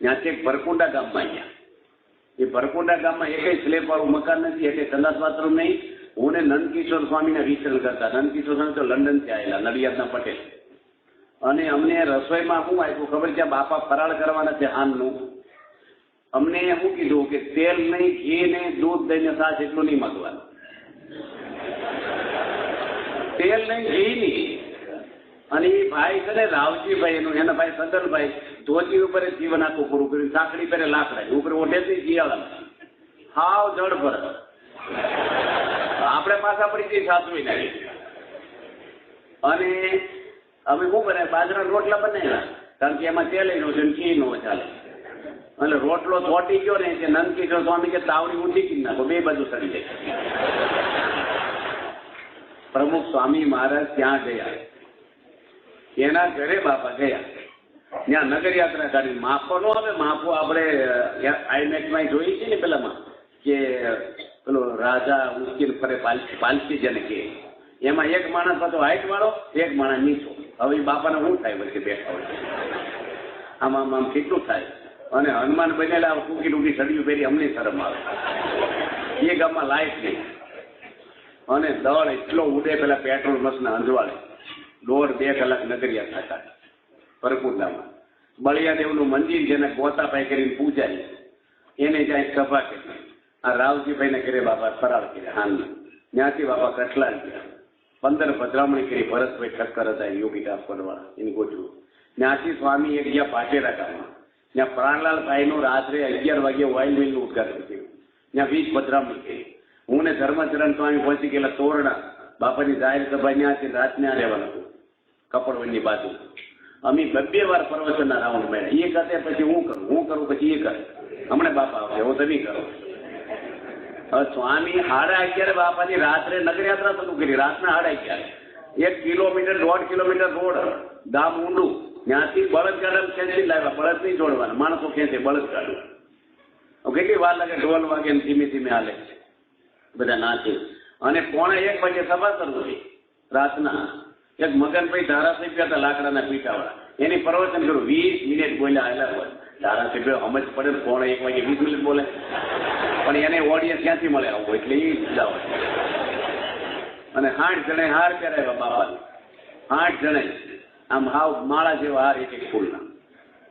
ત્યાંથી એક ભરકુંડા ગામમાં ગયા. એ ભરકુંડા ગામમાં એકેય સ્લેબ વાળું મકાન નથી, એકે સંડાસ બાથરૂમ નહીં. હું ને નંદકિશોર સ્વામીને વિચરણ કરતા. નંદકિશોર સ્વામી તો લંડનથી આવેલા, નડિયાદના પટેલ. અને અમને રસોઈમાં શું આપ્યું ખબર છે? બાપા ફરાળ કરવાના છે હાનનું. અમને શું કીધું કે તેલ નહીં, ઘી નહીં, દૂધ દઈને છાશ એટલું નહીં માંગવાનું. તેલ નહીં, ઘી નહીં. અને એ ભાઈ છે ને રાવજીભાઈ, એના ભાઈ સદનભાઈ, ધોતી ઉપર જીવન આખું પૂરું કર્યું. સાંકડી પહેરે લાકડા ઉપર ઓઢે છે શિયાળા, હાવ જળ પર. આપણે પાછા પડી જઈ સાચવી નાખી. અને અમે શું બનાવ્યા? બાજરા રોટલા બનાવ્યા, કારણ કે એમાં તેલ નો છે, ઘી નો ચાલે. એટલે રોટલો ચોટી ગયો ને કે નંદકિશોર સ્વામી કે તાવડી ઊંધી કરી નાખો, બે બાજુ સડી જાય. પ્રમુખ સ્વામી મહારાજ ત્યાં ગયા, એના ઘરે બાપા ગયા. ત્યાં નગર યાત્રા કાઢી. માફો નો આવે, માફો આપણે આઈમેક્સમાં જોઈ છે ને પેલામાં કે પેલો રાજા ઉચકીને ફરે પાલસી જેને કે, એમાં એક માણસ હતો હાઈટ વાળો, એક માણસ નીચો. હવે એ બાપાને શું થાય વચ્ચે બેઠા હોય? આમ આમ કેટલું થાય. અને હનુમાન બનેલા ટૂંકી ટૂંકી સડિયું પહેરી અમને શરમ આવે. એ ગામમાં લાઈટ નહીં. અને દળ એટલો ઉડે, પેલા પેટ્રોલ મસના અંજવાળે 1.5-2 કલાક નગરિયા થતા પરકુંડામાં. બળિયાદેવનું મંદિર જેને ગોતાભાઈ કરીને પૂજાય, એને ત્યાં સભા કરી. આ રાવજીભાઈને ઘરે બાપા ફરાળ કર્યા હાલમાં. ત્યાંથી બાપા કઠલાલ ગયા. 15 પધરામણી કરી. ભરતભાઈ ઠક્કર હતા યોગી ટ્રાન્સફરવાળા, એની ગોઠવું. ત્યાંથી સ્વામી એક ગયા પાટેરા ગામમાં. ત્યાં પ્રાણલાલભાઈનું રાત્રે 11 વાગે ઓઇલ મિલનું ઉદઘાટન થયું. ત્યાં 20 પધરામણી કરી. હું ને ધર્મચરણ સ્વામી પહોંચી ગયેલા તોરણા. બાપાની જાહેર સભા ત્યાંથી રાતને રહેવાનું હતું કપડવંજની બાજુ. અમે 2 વાર પ્રવચનના રાઉન્ડ મળ્યા. એ કરતે પછી હું કરું પછી એ કરે. હમણાં બાપા આવશે, હું તમે કરો. હવે સ્વામી 11:30 બાપાની રાત્રે નગરયાત્રા શરૂ કરી. રાતના 11:30. 1 કિલોમીટર 1.5 કિલોમીટર રોડ, ગામ ઊંડું. ત્યાંથી બળદગાડા ખેંચી લાવ્યા. બળદ નહીં જોડવાના, માણસો ખેંચે બળદગાડું. કેટલી વાર લાગે? ઢોલ વાગે ધીમે ધીમે હાલે છે, બધા નાચે. અને 1:45 વાગે સભા શરૂ થઈ રાતના. એક મગનભાઈ ધારાસભ્ય હતા લાકડાના પીઠાવાળા, એની પ્રવચન કર્યું. 20 મિનિટ બોલ્યા. આવેલા હોય ધારાસભ્ય સમજ પડે, 1:45 વાગે 20 મિનિટ બોલે. પણ એને ઓડિયન્સ ક્યાંથી મળે આવું? એટલે એ જુદા હોય. અને 8 જણે હાર પહેરાવ્યા બાપાને. 8 જણે આમ હાવ માળા જેવા હાર, એક ફૂલના.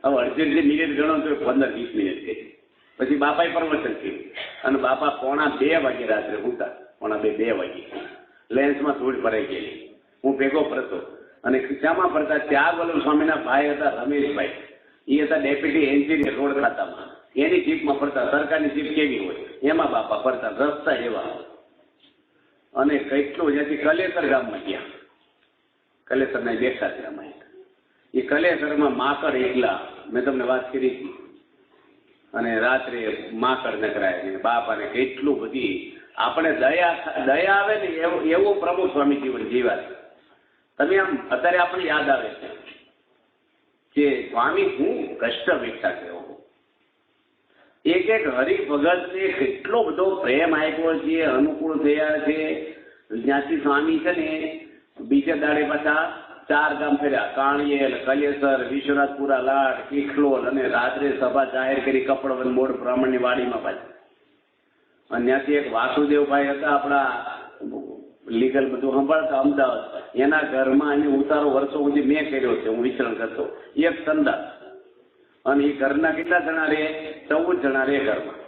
હવે અડધી મિનિટ ગણો તો 15-20 મિનિટ થઈ. પછી બાપાએ પ્રવચન કર્યું. અને બાપા 1:45 વાગે રાત્રે ઉઠા. 1:45-2 વાગે લેન્સમાં ધૂળ ભરાઈ ગયેલી. હું ભેગો ફરતો. અને ખિસ્સામાં ફરતા ત્યાગવલ્લભ સ્વામીના ભાઈ હતા રમેશભાઈ. એ હતા ડેપ્યુટી એન્જિનિયર રોડ ખાતામાં. એની જીપમાં ફરતા. સરકારની જીપ કેવી હોય એમાં બાપા ફરતા. રસ્તા એવા. અને કેટલું જ્યાંથી કલેસર ગામમાં ગયા. કલેસરના બેઠા છે આમાં. એ કલેસરમાં માકડ એકલા, મેં તમને વાત કરી હતી. અને રાત્રે માકડ નકરાય. બાપાને કેટલું બધી આપણે દયા આવે ને એવું પ્રમુખ સ્વામી જીવન જીવ્યા. તમે આમ અત્યારે આપણે યાદ આવે છે કે સ્વામી હું કષ્ટ વેઠા છે. એક હરિભગતને કેટલો બધો પ્રેમ આપ્યો છે, અનુકૂળ થયા છે. જ્યાંથી સ્વામી છે ને બીજા દાડે પાછા 4 ગામ ફર્યા. કાણિયેલ, કલેસર, વિશ્વનાથપુરા, લાડ, કીખલોલ. અને રાત્રે સભા જાહેર કરી કપડવંજ મોડ બ્રાહ્મણની વાડીમાં પાછી. અને ત્યાંથી એક વાસુદેવભાઈ હતા આપણા લીગલ બધું સંભાળતા અમદાવાદ. એના ઘરમાં એને ઉતારો વર્ષો સુધી મેં કર્યો છે. હું વિચરણ કરતો. એક સંદાસ. અને એ ઘરના કેટલા જણા રહે? 14 જણા રહે ઘરમાં.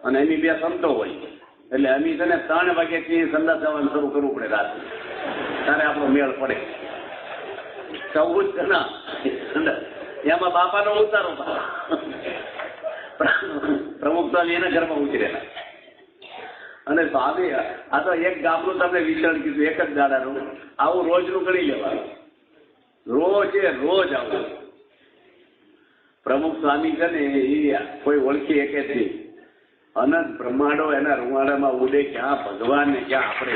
અને એની 2 સંતો હોય. એટલે અમે છે ને 3 વાગ્યાથી સંદાસ જવાનું શરૂ કરવું પડે રાત્રે. ત્યારે આપણો મેળ પડે. 14 જણા એમાં બાપાનો ઉતારો. પ્રમુખ સ્વામી એના ઘરમાં ઉતરેલા. અને સ્વામી આ તો એક ગામનું તમને વિચરણ કીધું, એક જ દાડાનું. આવું રોજનું ગણી લેવાનું. રોજ આવું. પ્રમુખ સ્વામી છે ને એ કોઈ ઓળખી શકે જ નહીં. અનંત બ્રહ્માંડો એના રૂવાડામાં ઉડે. ક્યાં ભગવાન ને ક્યાં આપણે.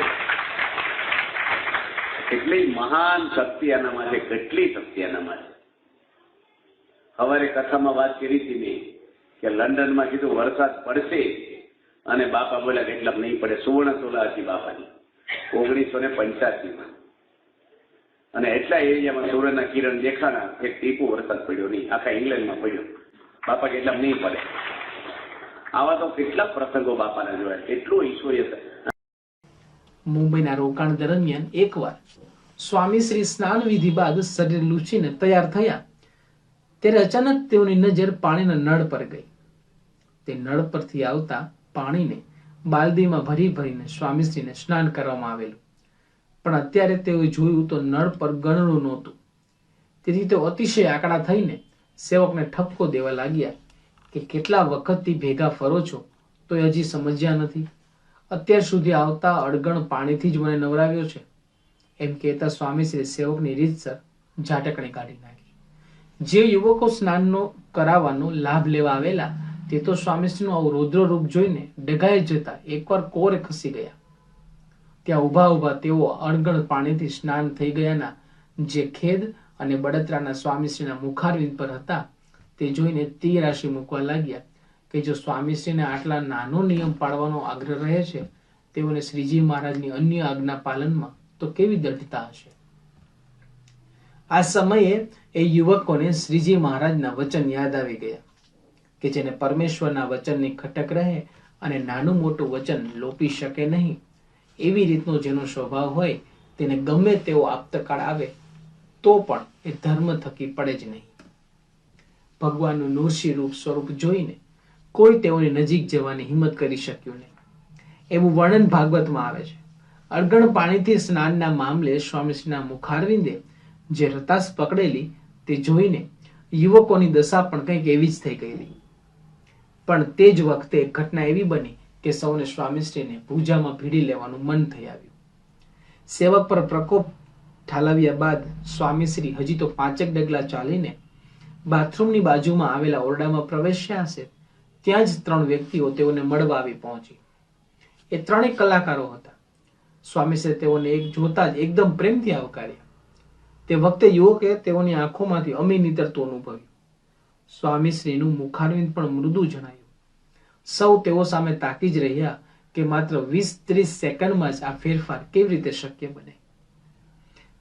કેટલી મહાન શક્તિ એનામાં છે, કેટલી શક્તિ એનામાં છે. સવારે કથામાં વાત કરી હતી મેં કે લંડનમાં કીધું વરસાદ પડશે. અને બાપા બોલ્યા કે એટલા નહીં પડે. 16 તોલા હતી બાપાની 1985માં. અને એટલા એરિયામાં સૂર્યના કિરણ દેખાણા. એક ટીપું વરસાદ પડ્યો નહીં. આખા ઇંગ્લેન્ડમાં પડ્યો. બાપા કેટલા નહીં પડે. આવા તો કેટલા પ્રસંગો બાપાને જોયા, એટલું ઈશ્વરીય. મુંબઈના રોકાણ દરમિયાન એકવાર સ્વામી શ્રી સ્નાન વિધિ બાદ શરીર લૂછીને તૈયાર થયા ત્યારે અચાનક તેઓની નજર પાણીના નળ પર ગઈ. તે નળ પરથી આવતા પાણીને બાલદીમાં ભરી ભરીને સ્વામીશ્રીને સ્નાન કરવામાં આવેલું, પણ અત્યારે તેઓએ જોયું તો નળ પર ગણનું નહોતું. તેથી તેઓ અતિશય આકડા થઈને સેવકને ઠપકો દેવા લાગ્યા કે કેટલા વખતથી ભેગા ફરો છો તો હજી સમજ્યા નથી. અત્યાર સુધી આવતા અડગણ પાણીથી જ મને નવરાવ્યો છે. એમ કહેતા સ્વામીશ્રી સેવકની રીતસર ઝાટકણી કાઢી નાખી. જે યુવકો સ્નાનનો કરાવવાનો લાભ લેવા આવેલા તે તો સ્વામીશ્રીનું આવું રૌદ્ર રૂપ જોઈને ડઘાઈ જતા એકવાર કોરે ખસી ગયા. ત્યાં ઉભા ઉભા તેઓ અણગણ પાણીથી સ્નાન થઈ ગયાના જે ખેદ અને બળતરાના સ્વામીશ્રીના મુખારવિંદ પર હતા તે જોઈને તીર રાશિ મૂકવા લાગ્યા કે જો સ્વામીશ્રીને આટલા નાનો નિયમ પાળવાનો આગ્રહ રહે છે તેઓને શ્રીજી મહારાજની અન્ય આજ્ઞા પાલનમાં તો કેવી દઢતા હશે. આ સમયે એ યુવકોને શ્રીજી મહારાજના વચન યાદ આવી ગયા કે જેને પરમેશ્વરના વચનની ખટક રહે અને નાનું મોટું વચન લોપી શકે નહીં, એવી રીતનો જેનો સ્વભાવ હોય તેને ગમે તેવો આપતકાળ આવે તો પણ એ ધર્મ થકી પડે જ નહીં. ભગવાનનું નૂરસી રૂપ સ્વરૂપ જોઈને કોઈ તેઓની નજીક જવાની હિંમત કરી શક્યું નહીં, એવું વર્ણન ભાગવતમાં આવે છે. અડગણ પાણીથી સ્નાનના મામલે સ્વામીશ્રીના મુખારવિંદે જે રતાસ પકડેલી તે જોઈને યુવકોની દશા પણ કંઈક એવી જ થઈ ગયેલી. પણ તે જ વખતે એક ઘટના એવી બની કે સૌને સ્વામીશ્રીને પૂજામાં ભીડી લેવાનું મન થઈ આવ્યું. સેવક પર પ્રકોપ ઠાલવ્યા બાદ સ્વામીશ્રી હજી તો 5 ડગલા ચાલીને બાથરૂમની બાજુમાં આવેલા ઓરડામાં પ્રવેશ્યા હશે ત્યાં જ 3 વ્યક્તિઓ તેઓને મળવા આવી પહોંચી. એ 3 કલાકારો હતા. સ્વામીશ્રીએ તેઓને એક જોતા જ એકદમ પ્રેમથી આવકાર્યા. તે વખતે યુવકે તેઓની આંખોમાંથી અમી નીતરતું અનુભવ્યું. સ્વામીશ્રીનું મુખારવિંદ પણ મૃદુ જણાયું. સૌ તેઓ સામે તાકી જ રહ્યા કે માત્ર 20-30 સેકન્ડમાં જ આ ફેરફાર કેવી રીતે શક્ય બને.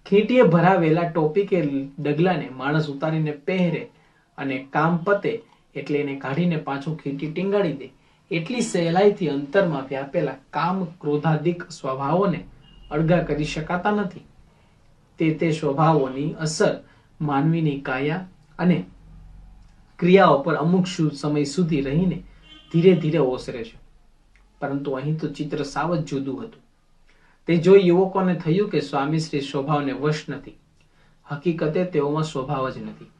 ખીટીએ ભરાવેલા ટોપી કે ડગલાને માણસ ઉતારીને પહેરે અને કામ પતે એટલે એને કાઢીને પાછું ખીટી ટીંગાડી દે એટલી સહેલાઈથી અંતરમાં વ્યાપેલા કામ ક્રોધાદિક સ્વભાવોને અળગા કરી શકાતા નથી. તે સ્વભાવોની અસર માનવીની કાયા અને ક્રિયાઓ પર અમુક સમય સુધી રહીને ધીરે ધીરે ઓસરે છે. પરંતુ અહીં તો ચિત્ર સાવ જ જુદું હતું. તે જોઈ યુવકોને થયું કે સ્વામીશ્રી સ્વભાવને વશ નથી. હકીકતે તેઓમાં સ્વભાવ જ નથી.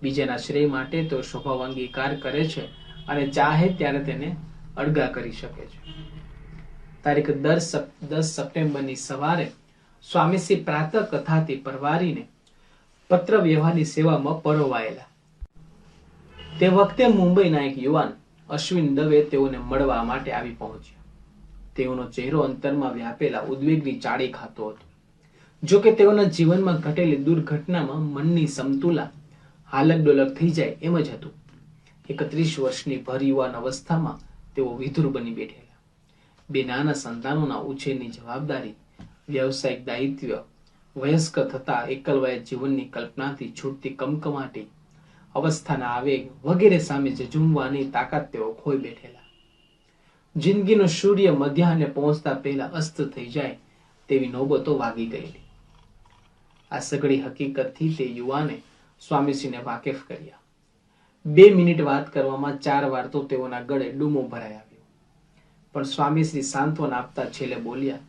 બીજાના શ્રેય માટે તેઓ સ્વભાવ અંગીકાર કરે છે અને ચાહે ત્યારે તેને અળગા કરી શકે છે. તારીખ 10 સપ્ટેમ્બરની સવારે સ્વામીશ્રી પ્રાતઃ કથાથી પરવારીને પત્ર વ્યવહારની સેવામાં પરોવાયેલા. તે વખતે મુંબઈના એક યુવાન અશ્વિન દવે તેઓને મળવા માટે આવી પહોંચ્યા. તેઓનો ચહેરો અંતરમાં વ્યાપેલા ઉદ્વેગની ચાળી ખાતો હતો. જો કે તેઓના જીવનમાં ઘટેલી દુર્ઘટનામાં મનની સમતુલા હાલક ડોલક થઈ જાય એમ જ હતું. 31 વર્ષની ભર યુવાન અવસ્થામાં તેઓ વિધુર બની બેઠેલા. 2 નાના સંતાનોના ઉછેરની જવાબદારી, વ્યવસાયિક દાયિત્વ, વયસ્ક થતા એકલવાય જીવનની કલ્પનાથી છૂટતી કમકમાટી, અવસ્થાના આવેગ વગેરે સામે ઝઝૂમવાની તાકાત તેઓ ખોઈ બેઠેલા. જિંદગીનો સૂર્ય મધ્યાહને પહોંચતા પહેલા અસ્ત થઈ જાય તેવી નોબતો વાગી ગયેલી. આ સઘળી હકીકતથી તે યુવાને સ્વામીશ્રીને વાકેફ કર્યા. 2 મિનિટ વાત કરવામાં 4 વાર તો તેઓના ગળે ડૂમો ભરાઈ આવ્યો. પણ સ્વામીશ્રી સાંત્વન આપતા છેલ્લે બોલ્યા,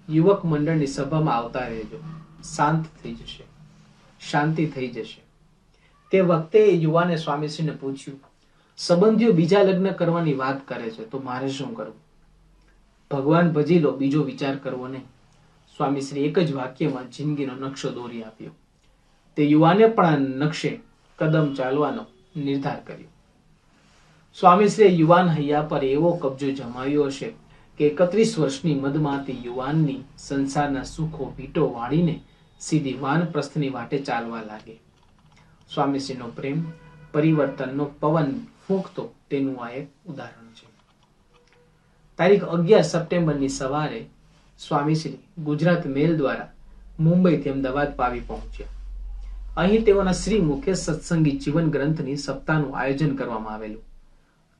યુવક મંડળની સભામાં આવતા રહેજો, શાંત થઈ જશે, શાંતિ થઈ જશે. તે વખતે યુવાને સ્વામીશ્રીને પૂછ્યું, સંબંધીઓ બીજા લગ્ન કરવાની વાત કરે છે તો મારે શું કરવું? ભગવાન ભજી લો, બીજો વિચાર કરવો નહીં. સ્વામીશ્રી એક જ વાક્યમાં જિંદગીનો નકશો દોરી આપ્યો. તે યુવાને પણ આ નકશે કદમ ચાલવાનો નિર્ધાર કર્યો. સ્વામીશ્રીએ યુવાન હૈયા પર એવો કબજો જમાવ્યો હશે કે 31 વર્ષની મદમાતી યુવાનની સંસારના સુખો ભીટો વાળીને સીધી વાનપ્રસ્થની વાટે ચાલવા લાગે. સ્વામીશ્રીનો પ્રેમ પરિવર્તનનો પવન ફૂંકતો તેનું આ એક ઉદાહરણ છે. તારીખ 11 સપ્ટેમ્બરની સવારે સ્વામીશ્રી ગુજરાત મેલ દ્વારા મુંબઈથી અમદાવાદ આવી પહોંચ્યા. અહીં તેઓના શ્રી મુખે સત્સંગી જીવન ગ્રંથની સપ્તાહનું આયોજન કરવામાં આવેલું.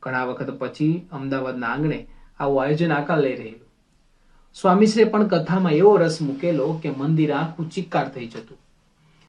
ઘણા વખત પછી અમદાવાદના આંગણે આવું આયોજન આકાર લઈ રહેલું. સ્વામીશ્રીએ પણ કથામાં એવો રસ મૂકેલો કે મંદિર આખું ચિક્કાર થઈ જતું.